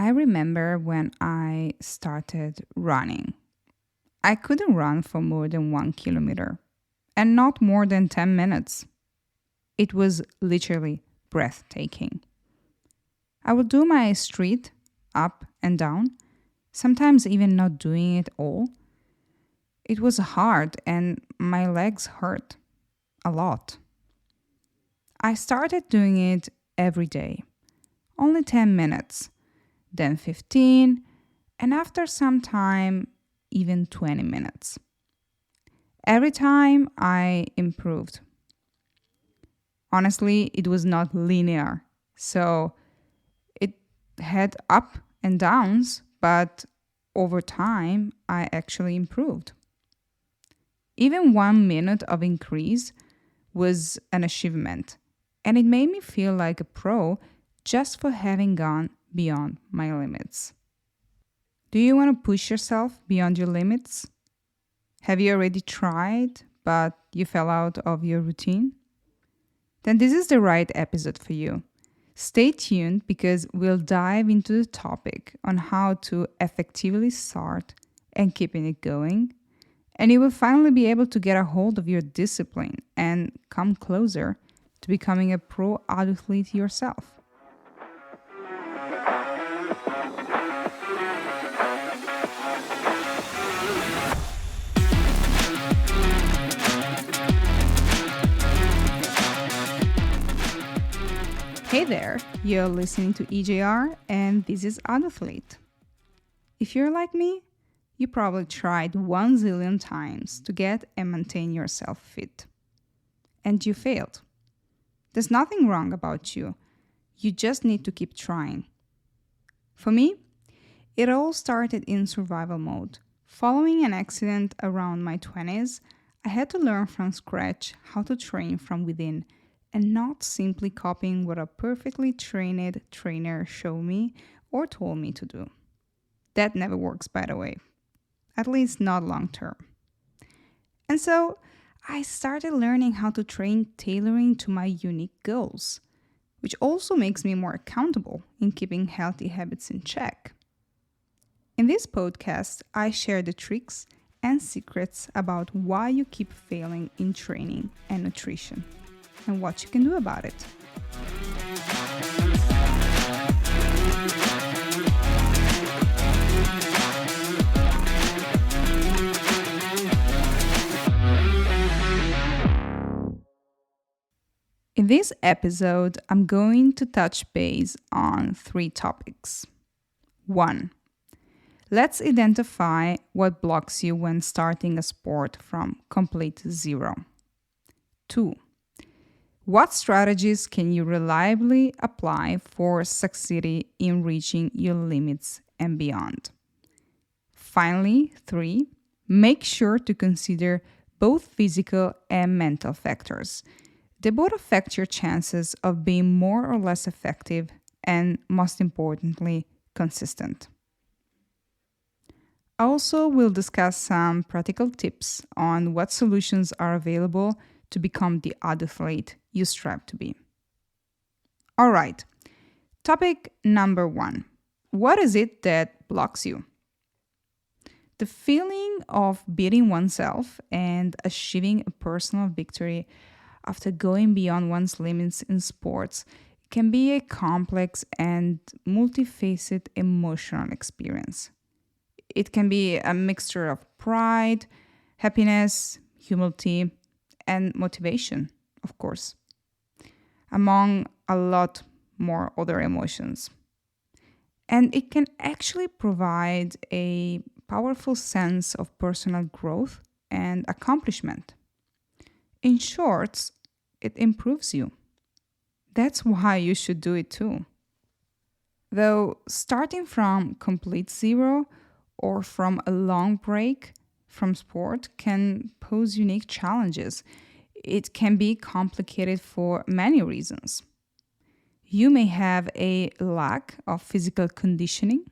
I remember when I started running. I couldn't run for more than 1 kilometer and not more than 10 minutes. It was literally breathtaking. I would do my street up and down, sometimes even not doing it all. It was hard and my legs hurt a lot. I started doing it every day, only 10 minutes, then 15, and after some time, even 20 minutes. Every time I improved. Honestly, it was not linear, so it had up and downs, but over time, I actually improved. Even 1 minute of increase was an achievement, and it made me feel like a pro just for having gone beyond my limits. Do you want to push yourself beyond your limits? Have you already tried, but you fell out of your routine? Then this is the right episode for you. Stay tuned because we'll dive into the topic on how to effectively start and keeping it going. And you will finally be able to get a hold of your discipline and come closer to becoming a pro athlete yourself. Hey there, you're listening to EJR and this is Adothlete. If you're like me, you probably tried 1 zillion times to get and maintain yourself fit. And you failed. There's nothing wrong about you. You just need to keep trying. For me, it all started in survival mode. Following an accident around my 20s, I had to learn from scratch how to train from within and not simply copying what a perfectly trained trainer showed me or told me to do. That never works, by the way, at least not long term. And so I started learning how to train tailoring to my unique goals, which also makes me more accountable in keeping healthy habits in check. In this podcast, I share the tricks and secrets about why you keep failing in training and nutrition and what you can do about it. In this episode, I'm going to touch base on 3 topics. 1. Let's identify what blocks you when starting a sport from complete zero. 2. What strategies can you reliably apply for succeeding in reaching your limits and beyond? Finally, 3. Make sure to consider both physical and mental factors. They both affect your chances of being more or less effective and, most importantly, consistent. I also will discuss some practical tips on what solutions are available to become the athlete you strive to be. All right, topic number 1. What is it that blocks you? The feeling of beating oneself and achieving a personal victory after going beyond one's limits in sports can be a complex and multifaceted emotional experience. It can be a mixture of pride, happiness, humility, and motivation, of course, among a lot more other emotions. And it can actually provide a powerful sense of personal growth and accomplishment. In short, it improves you. That's why you should do it too. Though starting from complete zero or from a long break from sport can pose unique challenges. It can be complicated for many reasons. You may have a lack of physical conditioning.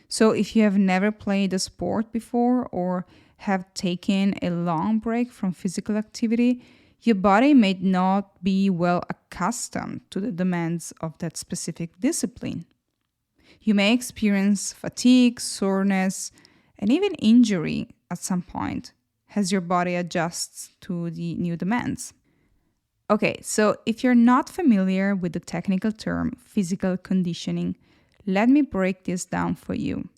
So if you have never played a sport before or have taken a long break from physical activity, your body may not be well accustomed to the demands of that specific discipline. You may experience fatigue, soreness, and even injury at some point as your body adjusts to the new demands. Okay, so if you're not familiar with the technical term physical conditioning, let me break this down for you.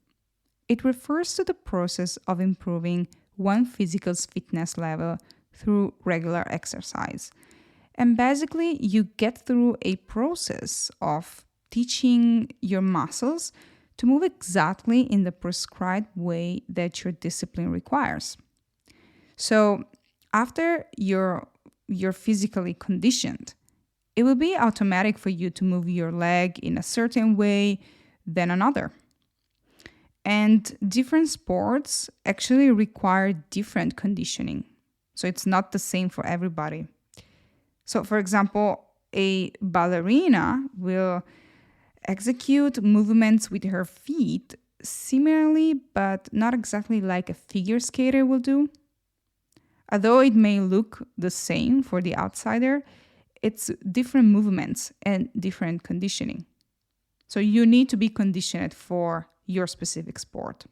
It refers to the process of improving one physical's fitness level through regular exercise. And basically, you get through a process of teaching your muscles to move exactly in the prescribed way that your discipline requires. So, after you're physically conditioned, it will be automatic for you to move your leg in a certain way than another. And different sports actually require different conditioning. So it's not the same for everybody. So, for example, a ballerina will execute movements with her feet similarly, but not exactly like a figure skater will do. Although it may look the same for the outsider, it's different movements and different conditioning. So you need to be conditioned for your specific sport.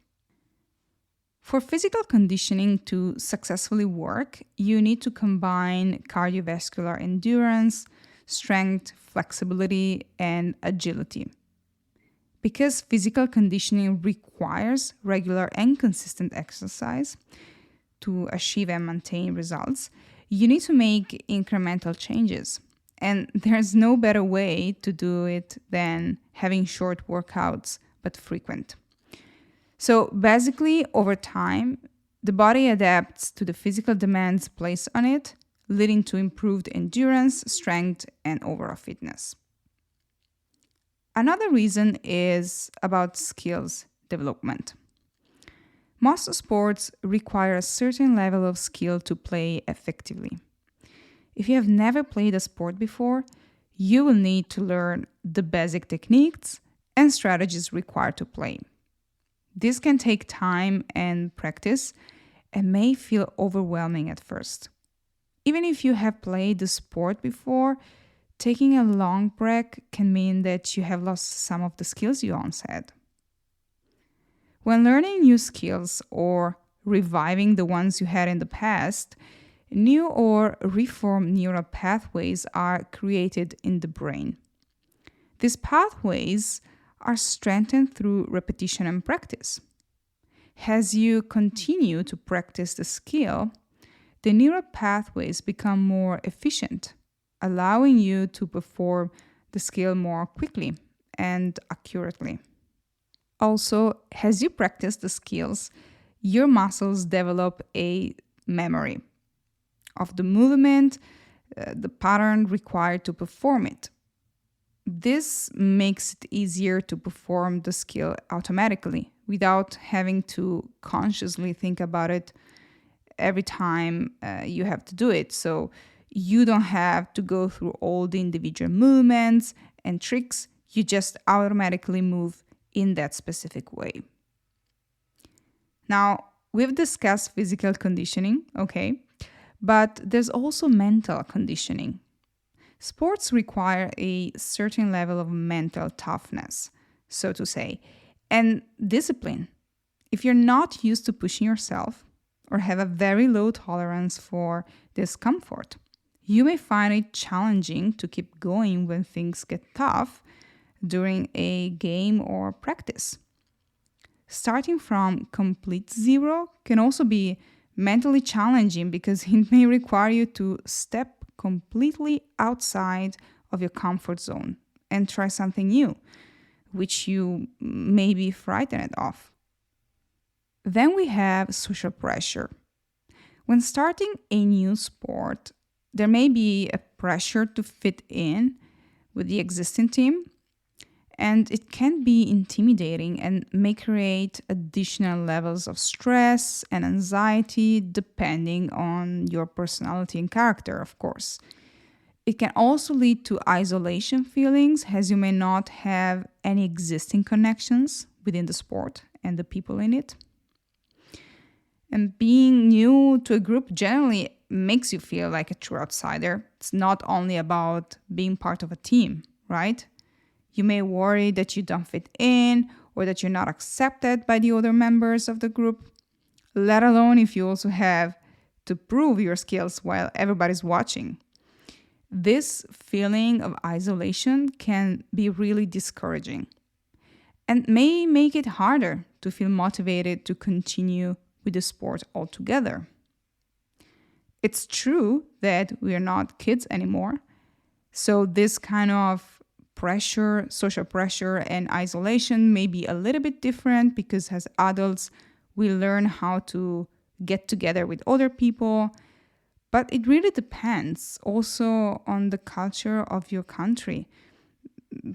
For physical conditioning to successfully work, you need to combine cardiovascular endurance, strength, flexibility, and agility. Because physical conditioning requires regular and consistent exercise to achieve and maintain results, you need to make incremental changes. And there's no better way to do it than having short workouts but frequent. So basically, over time, the body adapts to the physical demands placed on it, leading to improved endurance, strength, and overall fitness. Another reason is about skills development. Most sports require a certain level of skill to play effectively. If you have never played a sport before, you will need to learn the basic techniques and strategies required to play. This can take time and practice and may feel overwhelming at first. Even if you have played the sport before, taking a long break can mean that you have lost some of the skills you once had. When learning new skills or reviving the ones you had in the past, new or reformed neural pathways are created in the brain. These pathways are strengthened through repetition and practice. As you continue to practice the skill, the neural pathways become more efficient, allowing you to perform the skill more quickly and accurately. Also, as you practice the skills, your muscles develop a memory of the movement, the pattern required to perform it. This makes it easier to perform the skill automatically without having to consciously think about it every time you have to do it. So you don't have to go through all the individual movements and tricks. You just automatically move in that specific way. Now, we've discussed physical conditioning, okay, but there's also mental conditioning. Sports require a certain level of mental toughness, so to say, and discipline. If you're not used to pushing yourself or have a very low tolerance for discomfort, you may find it challenging to keep going when things get tough during a game or practice. Starting from complete zero can also be mentally challenging because it may require you to step completely outside of your comfort zone and try something new, which you may be frightened of. Then we have social pressure. When starting a new sport, there may be a pressure to fit in with the existing team, and it can be intimidating and may create additional levels of stress and anxiety depending on your personality and character, of course. It can also lead to isolation feelings as you may not have any existing connections within the sport and the people in it. And being new to a group generally makes you feel like a true outsider. It's not only about being part of a team, right? You may worry that you don't fit in or that you're not accepted by the other members of the group, let alone if you also have to prove your skills while everybody's watching. This feeling of isolation can be really discouraging and may make it harder to feel motivated to continue with the sport altogether. It's true that we are not kids anymore, so this kind of pressure, social pressure, and isolation may be a little bit different because as adults, we learn how to get together with other people. But it really depends also on the culture of your country.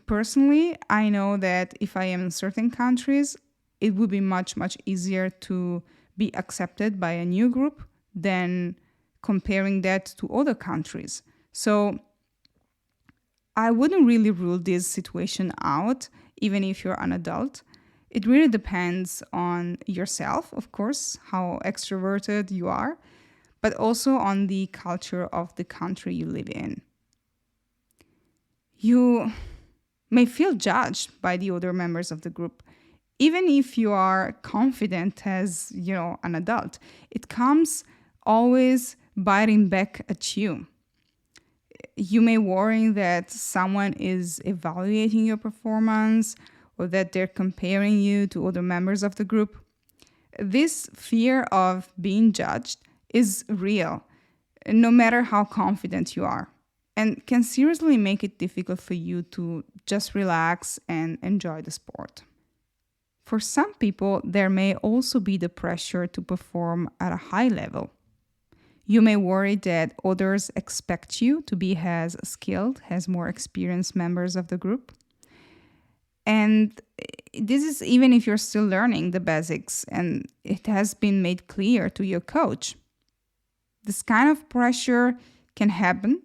Personally, I know that if I am in certain countries, it would be much, much easier to be accepted by a new group than comparing that to other countries. So I wouldn't really rule this situation out, even if you're an adult. It really depends on yourself, of course, how extroverted you are, but also on the culture of the country you live in. You may feel judged by the other members of the group, even if you are confident as, an adult. It comes always biting back at you. You may worry that someone is evaluating your performance or that they're comparing you to other members of the group. This fear of being judged is real, no matter how confident you are, and can seriously make it difficult for you to just relax and enjoy the sport. For some people, there may also be the pressure to perform at a high level. You may worry that others expect you to be as skilled as more experienced members of the group. And this is even if you're still learning the basics and it has been made clear to your coach. This kind of pressure can happen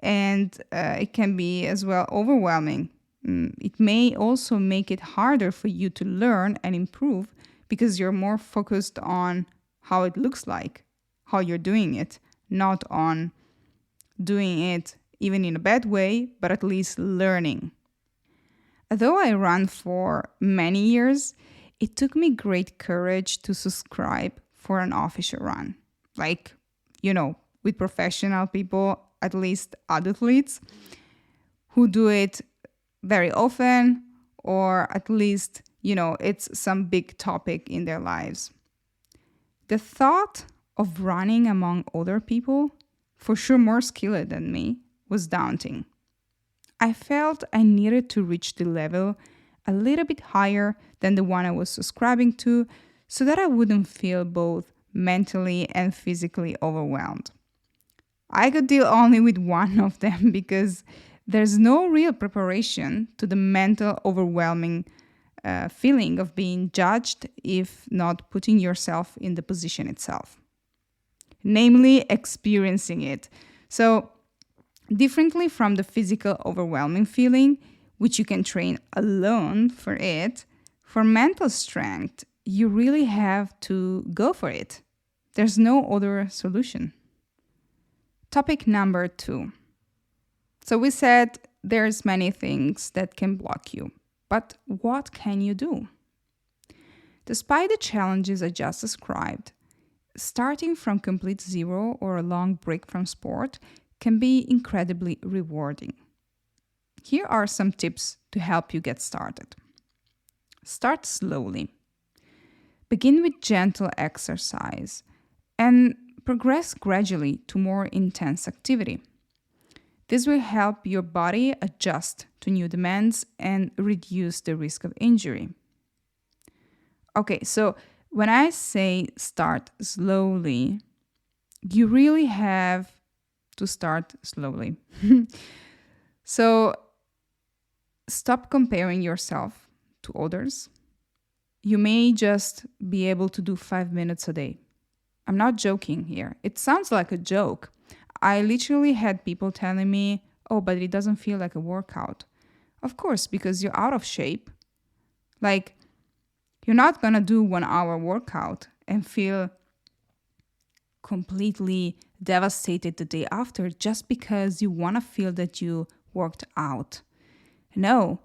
and it can be as well overwhelming. It may also make it harder for you to learn and improve because you're more focused on how it looks like, how you're doing it, not on doing it even in a bad way, but at least learning. Although I ran for many years, it took me great courage to subscribe for an official run. Like, with professional people, at least athletes, who do it very often, or at least, it's some big topic in their lives. The thought of running among other people, for sure more skilled than me, was daunting. I felt I needed to reach the level a little bit higher than the one I was subscribing to so that I wouldn't feel both mentally and physically overwhelmed. I could deal only with one of them because there's no real preparation to the mental overwhelming feeling of being judged if not putting yourself in the position itself, namely experiencing it. So, differently from the physical overwhelming feeling, which you can train alone for it, for mental strength, you really have to go for it. There's no other solution. Topic number 2. So we said there's many things that can block you, but what can you do? Despite the challenges I just described, starting from complete zero or a long break from sport can be incredibly rewarding. Here are some tips to help you get started. Start slowly. Begin with gentle exercise and progress gradually to more intense activity. This will help your body adjust to new demands and reduce the risk of injury. Okay, so when I say start slowly, you really have to start slowly. So stop comparing yourself to others. You may just be able to do 5 minutes a day. I'm not joking here. It sounds like a joke. I literally had people telling me, oh, but it doesn't feel like a workout. Of course, because you're out of shape. Like, you're not gonna do 1 hour workout and feel completely devastated the day after just because you wanna feel that you worked out. No,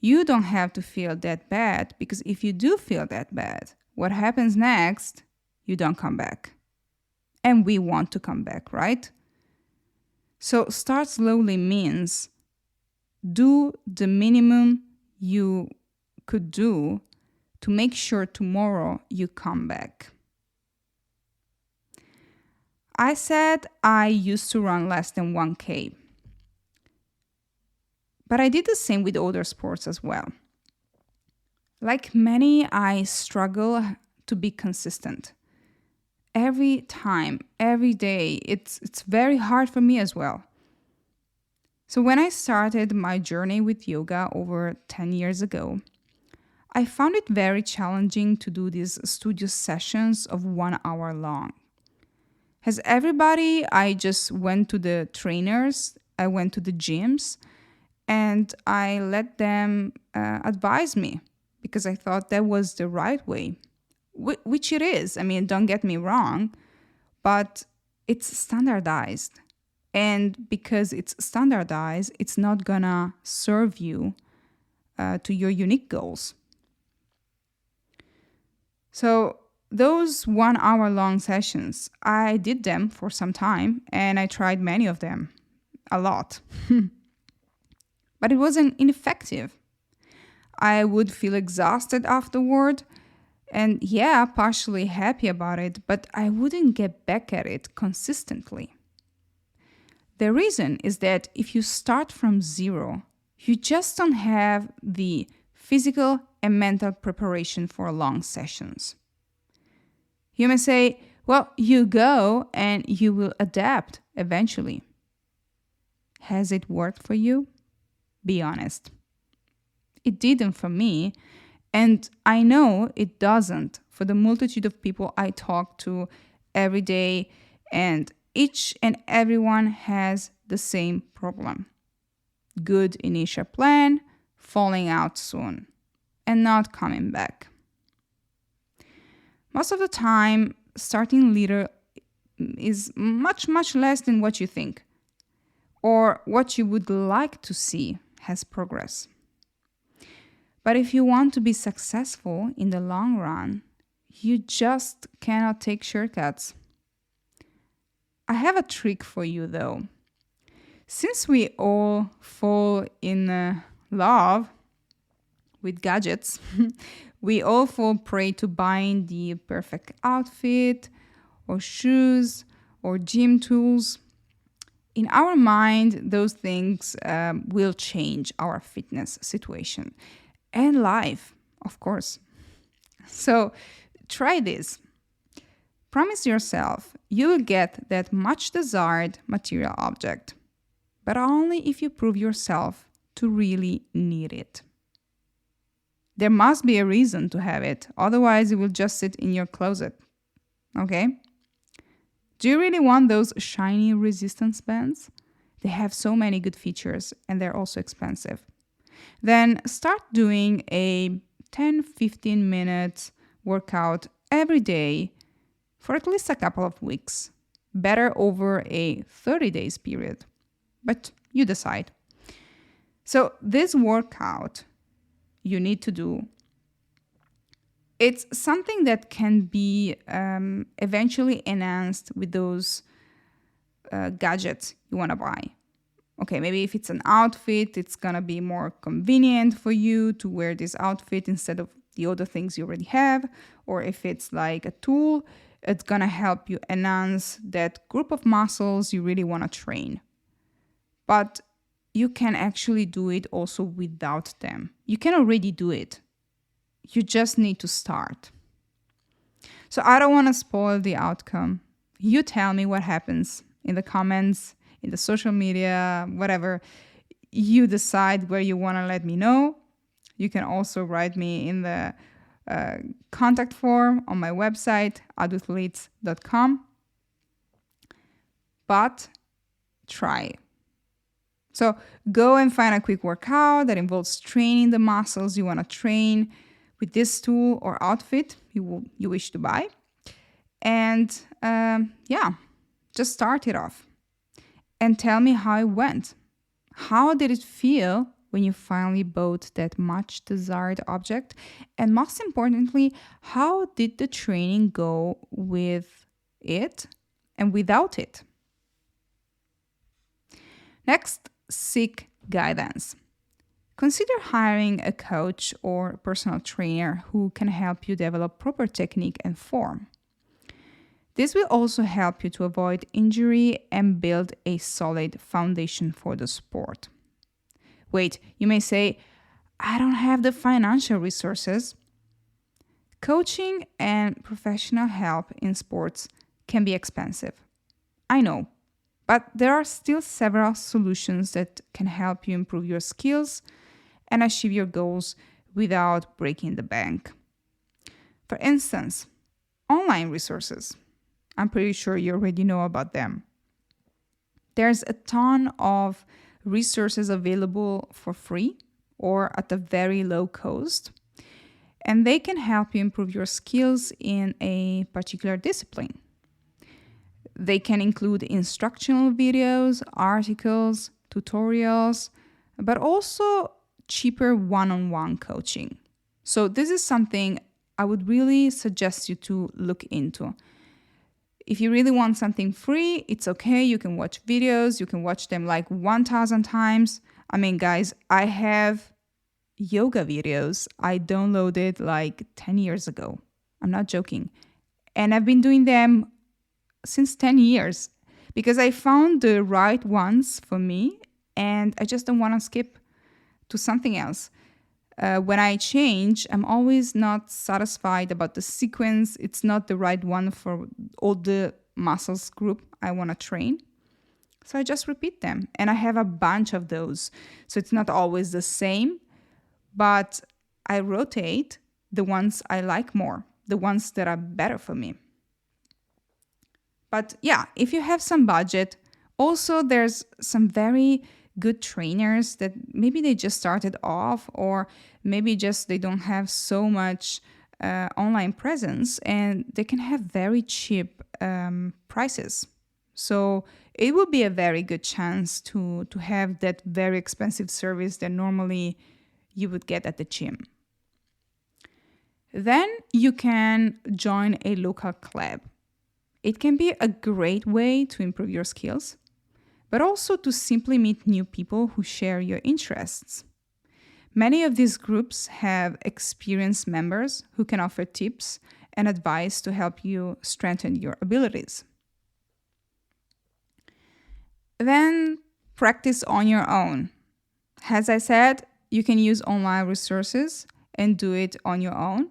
You don't have to feel that bad, because if you do feel that bad, what happens next? You don't come back. And we want to come back, right? So start slowly means do the minimum you could do to make sure tomorrow you come back. I said I used to run less than 1K. But I did the same with other sports as well. Like many, I struggle to be consistent. Every time, every day, it's very hard for me as well. So when I started my journey with yoga over 10 years ago, I found it very challenging to do these studio sessions of 1 hour long. As everybody, I just went to the trainers, I went to the gyms, and I let them advise me because I thought that was the right way, which it is. I mean, don't get me wrong, but it's standardized. And because it's standardized, it's not gonna serve you to your unique goals. So those 1 hour long sessions, I did them for some time and I tried many of them, a lot. But it wasn't ineffective. I would feel exhausted afterward and yeah, partially happy about it, but I wouldn't get back at it consistently. The reason is that if you start from zero, you just don't have the physical and mental preparation for long sessions. You may say, well, you go and you will adapt eventually. Has it worked for you? Be honest. It didn't for me, and I know it doesn't for the multitude of people I talk to every day, and each and everyone has the same problem. Good initial plan, falling out soon, and not coming back. Most of the time, starting later is much, much less than what you think, or what you would like to see has progress. But if you want to be successful in the long run, you just cannot take shortcuts. I have a trick for you though. Since we all fall in love with gadgets, we all fall prey to buying the perfect outfit or shoes or gym tools. In our mind, those things will change our fitness situation and life, of course. So try this. Promise yourself you will get that much desired material object, but only if you prove yourself to really need it. There must be a reason to have it, otherwise it will just sit in your closet. Okay? Do you really want those shiny resistance bands? They have so many good features and they're also expensive. Then start doing a 10-15 minutes workout every day for at least a couple of weeks. Better over a 30 days period. But you decide. So this workout you need to do, it's something that can be eventually enhanced with those gadgets you want to buy. Okay, maybe if it's an outfit, it's going to be more convenient for you to wear this outfit instead of the other things you already have. Or if it's like a tool, it's going to help you enhance that group of muscles you really want to train. But you can actually do it also without them. You can already do it. You just need to start. So I don't want to spoil the outcome. You tell me what happens in the comments, in the social media, whatever. You decide where you want to let me know. You can also write me in the contact form on my website, adultleads.com. But try. So go and find a quick workout that involves training the muscles you want to train with this tool or outfit you wish to buy. And just start it off. And tell me how it went. How did it feel when you finally bought that much desired object? And most importantly, how did the training go with it and without it? Next, seek guidance. Consider hiring a coach or personal trainer who can help you develop proper technique and form. This will also help you to avoid injury and build a solid foundation for the sport. Wait, you may say, I don't have the financial resources. Coaching and professional help in sports can be expensive. I know, but there are still several solutions that can help you improve your skills and achieve your goals without breaking the bank. For instance, online resources. I'm pretty sure you already know about them. There's a ton of resources available for free or at a very low cost, and they can help you improve your skills in a particular discipline. They can include instructional videos, articles, tutorials, but also cheaper one-on-one coaching. So this is something I would really suggest you to look into. If you really want something free, it's okay. You can watch videos. You can watch them like 1,000 times. I mean, guys, I have yoga videos I downloaded like 10 years ago. I'm not joking. And I've been doing them since 10 years because I found the right ones for me and I just don't want to skip to something else. When I change, I'm always not satisfied about the sequence. It's not the right one for all the muscles group I want to train. So I just repeat them. And I have a bunch of those. So it's not always the same, but I rotate the ones I like more, the ones that are better for me. But yeah, if you have some budget, also there's some very good trainers that maybe they just started off or maybe just they don't have so much online presence and they can have very cheap prices. So it would be a very good chance to have that very expensive service that normally you would get at the gym. Then you can join a local club. It can be a great way to improve your skills, but also to simply meet new people who share your interests. Many of these groups have experienced members who can offer tips and advice to help you strengthen your abilities. Then practice on your own. As I said, you can use online resources and do it on your own.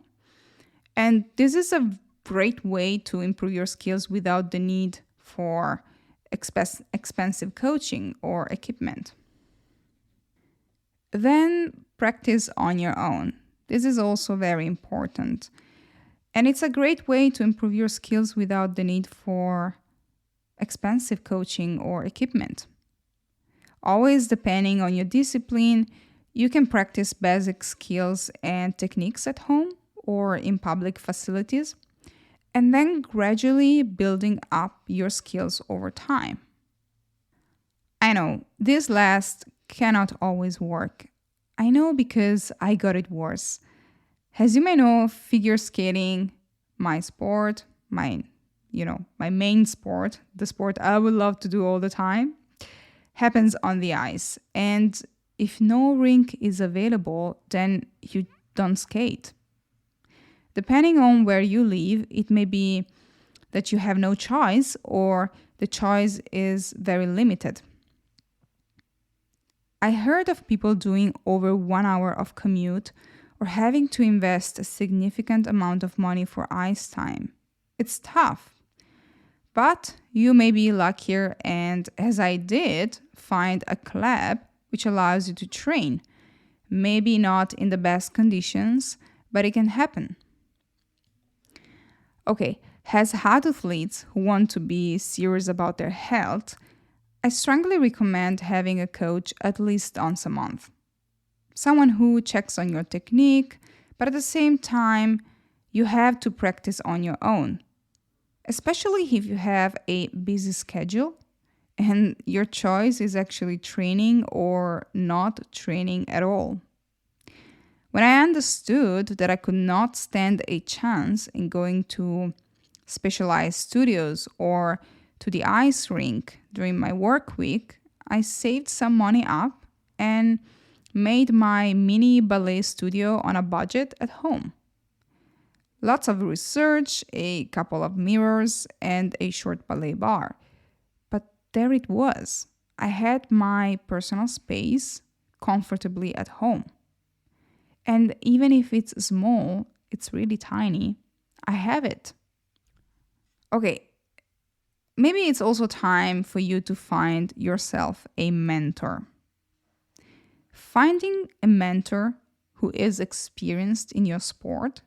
And this is a great way to improve your skills without the need for expensive coaching or equipment. Then practice on your own. This is also very important. And it's a great way to improve your skills without the need for expensive coaching or equipment. Always depending on your discipline, you can practice basic skills and techniques at home or in public facilities, and then gradually building up your skills over time. I know, this last cannot always work. I know because I got it worse. As you may know, figure skating, my sport, my main sport, the sport I would love to do all the time, happens on the ice. And if no rink is available, then you don't skate. Depending on where you live, it may be that you have no choice or the choice is very limited. I heard of people doing over 1 hour of commute or having to invest a significant amount of money for ice time. It's tough. But you may be luckier and, as I did, find a club which allows you to train. Maybe not in the best conditions, but it can happen. Okay, as athletes who want to be serious about their health, I strongly recommend having a coach at least once a month. Someone who checks on your technique, but at the same time, you have to practice on your own. Especially if you have a busy schedule, And your choice is actually training or not training at all. When I understood that I could not stand a chance in going to specialized studios or to the ice rink during my work week, I saved some money up and made my mini ballet studio on a budget at home. Lots of research, a couple of mirrors, and a short ballet bar. But there it was. I had my personal space comfortably at home. And even if it's small, it's really tiny, I have it. Okay, maybe it's also time for you to find yourself a mentor. Finding a mentor who is experienced in your sport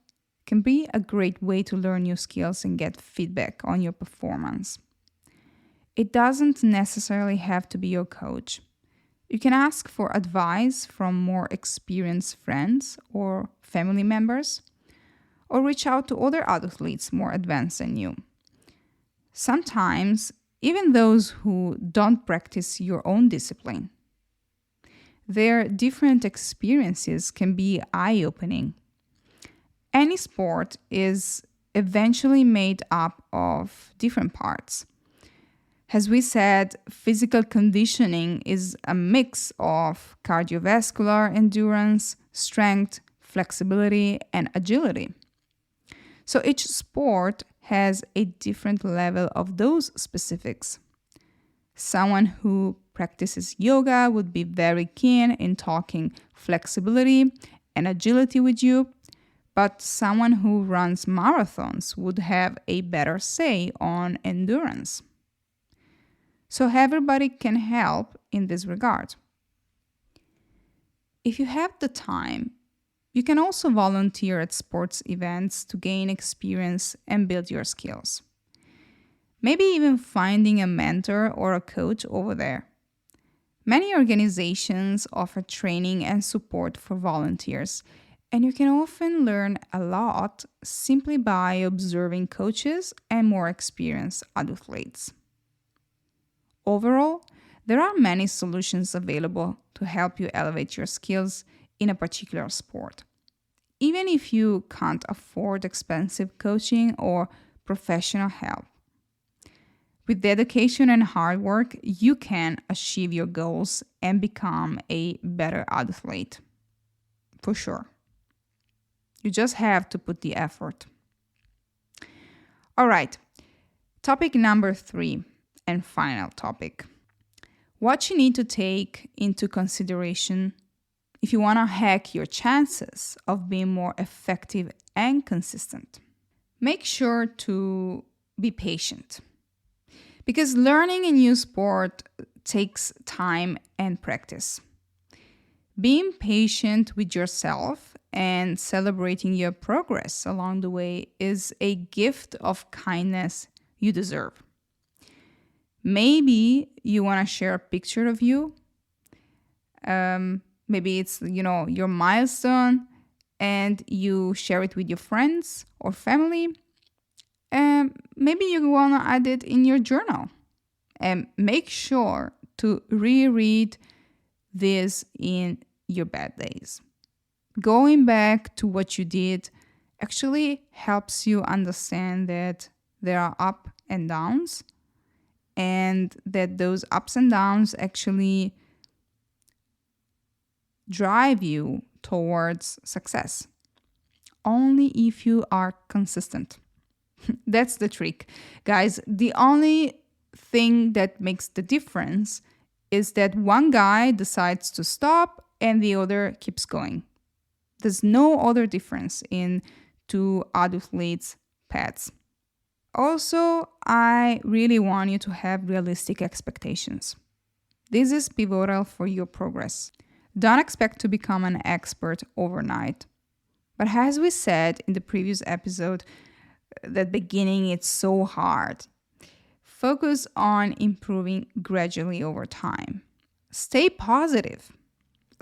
can be a great way to learn new skills and get feedback on your performance. It doesn't necessarily have to be your coach. You can ask for advice from more experienced friends or family members, or reach out to other athletes more advanced than you. Sometimes, even those who don't practice your own discipline. Their different experiences can be eye opening. Any sport is eventually made up of different parts. As we said, physical conditioning is a mix of cardiovascular endurance, strength, flexibility, and agility. So each sport has a different level of those specifics. Someone who practices yoga would be very keen in talking flexibility and agility with you, but someone who runs marathons would have a better say on endurance. So everybody can help in this regard. If you have the time, you can also volunteer at sports events to gain experience and build your skills. Maybe even finding a mentor or a coach over there. Many organizations offer training and support for volunteers, and you can often learn a lot simply by observing coaches and more experienced athletes. Overall, there are many solutions available to help you elevate your skills in a particular sport. Even if you can't afford expensive coaching or professional help. With dedication and hard work, you can achieve your goals and become a better athlete. For sure. You just have to put the effort. All right, topic number 3 and final topic. What you need to take into consideration if you want to hack your chances of being more effective and consistent. Make sure to be patient. Because learning a new sport takes time and practice. Being patient with yourself and celebrating your progress along the way is a gift of kindness you deserve. Maybe you want to share a picture of you. Maybe it's, your milestone and you share it with your friends or family. Maybe you want to add it in your journal. And make sure to reread this in your bad days. Going back to what you did actually helps you understand that there are ups and downs, and that those ups and downs actually drive you towards success. Only if you are consistent. That's the trick. Guys, the only thing that makes the difference is that one guy decides to stop and the other keeps going. There's no other difference in two athletes' paths. Also, I really want you to have realistic expectations. This is pivotal for your progress. Don't expect to become an expert overnight. But as we said in the previous episode, that beginning it's so hard. Focus on improving gradually over time. Stay positive.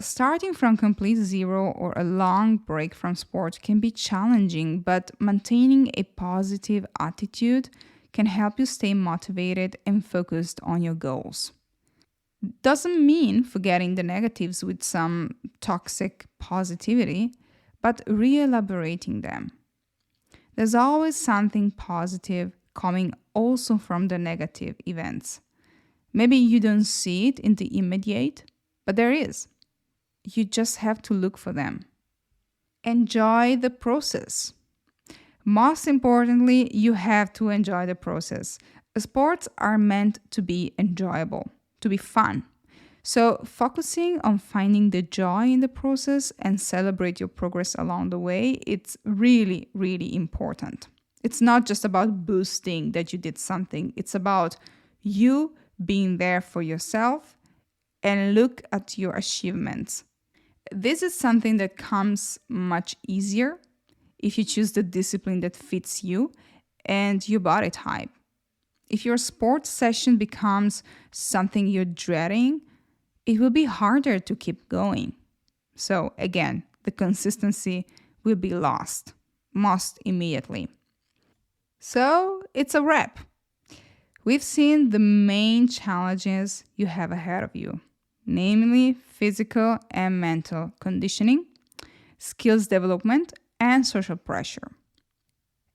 Starting from complete zero or a long break from sport can be challenging, but maintaining a positive attitude can help you stay motivated and focused on your goals. Doesn't mean forgetting the negatives with some toxic positivity, but re-elaborating them. There's always something positive coming also from the negative events. Maybe you don't see it in the immediate, but there is. You just have to look for them. Enjoy the process. Most importantly, you have to enjoy the process. Sports are meant to be enjoyable, to be fun. So, focusing on finding the joy in the process and celebrate your progress along the way, it's really, really important. It's not just about boosting that you did something, it's about you being there for yourself and look at your achievements. This is something that comes much easier if you choose the discipline that fits you and your body type. If your sports session becomes something you're dreading, it will be harder to keep going. So again, the consistency will be lost most immediately. So it's a wrap. We've seen the main challenges you have ahead of you, namely physical and mental conditioning, skills development, and social pressure.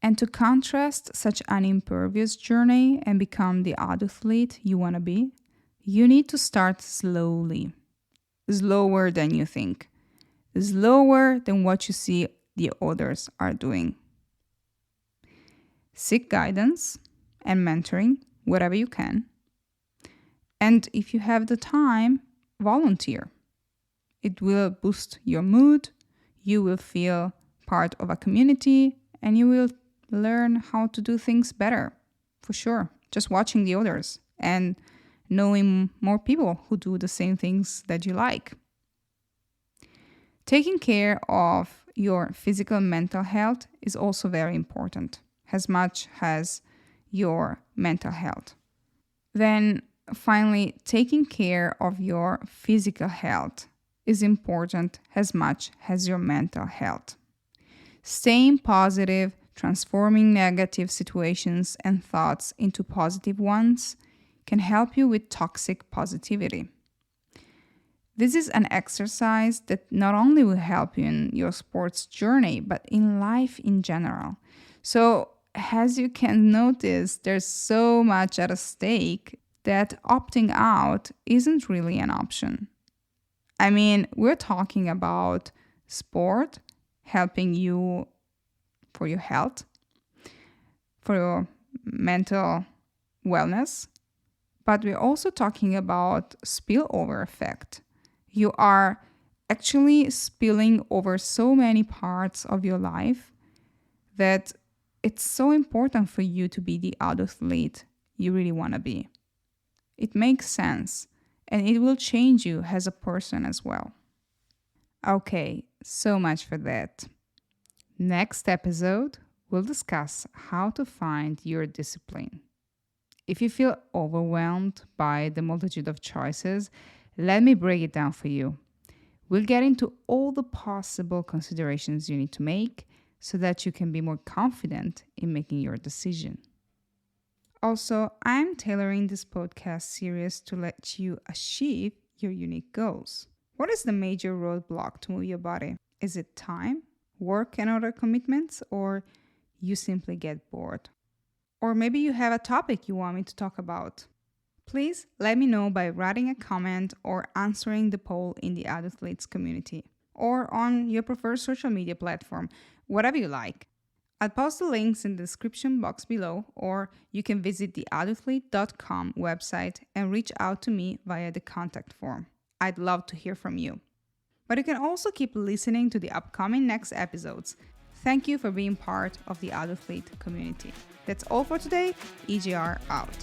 And to contrast such an impervious journey and become the athlete you want to be, you need to start slowly, slower than you think, slower than what you see the others are doing. Seek guidance and mentoring wherever you can. And if you have the time, volunteer. It will boost your mood, you will feel part of a community, and you will learn how to do things better, for sure. Just watching the others and knowing more people who do the same things that you like. Taking care of your physical and mental health is also very important, as much as your mental health. Then finally, taking care of your physical health is important as much as your mental health. Staying positive, transforming negative situations and thoughts into positive ones can help you with toxic positivity. This is an exercise that not only will help you in your sports journey, but in life in general. So, as you can notice, there's so much at stake that opting out isn't really an option. I mean, we're talking about sport helping you for your health, for your mental wellness, but we're also talking about spillover effect. You are actually spilling over so many parts of your life that it's so important for you to be the athlete you really want to be. It makes sense, and it will change you as a person as well. Okay, so much for that. Next episode, we'll discuss how to find your discipline. If you feel overwhelmed by the multitude of choices, let me break it down for you. We'll get into all the possible considerations you need to make so that you can be more confident in making your decision. Also, I'm tailoring this podcast series to let you achieve your unique goals. What is the major roadblock to move your body? Is it time, work, and other commitments, or you simply get bored? Or maybe you have a topic you want me to talk about. Please let me know by writing a comment or answering the poll in the Athletes community or on your preferred social media platform, whatever you like. I'll post the links in the description box below, or you can visit the athlete.com website and reach out to me via the contact form. I'd love to hear from you. But you can also keep listening to the upcoming next episodes. Thank you for being part of the Athlete community. That's all for today. EGR out.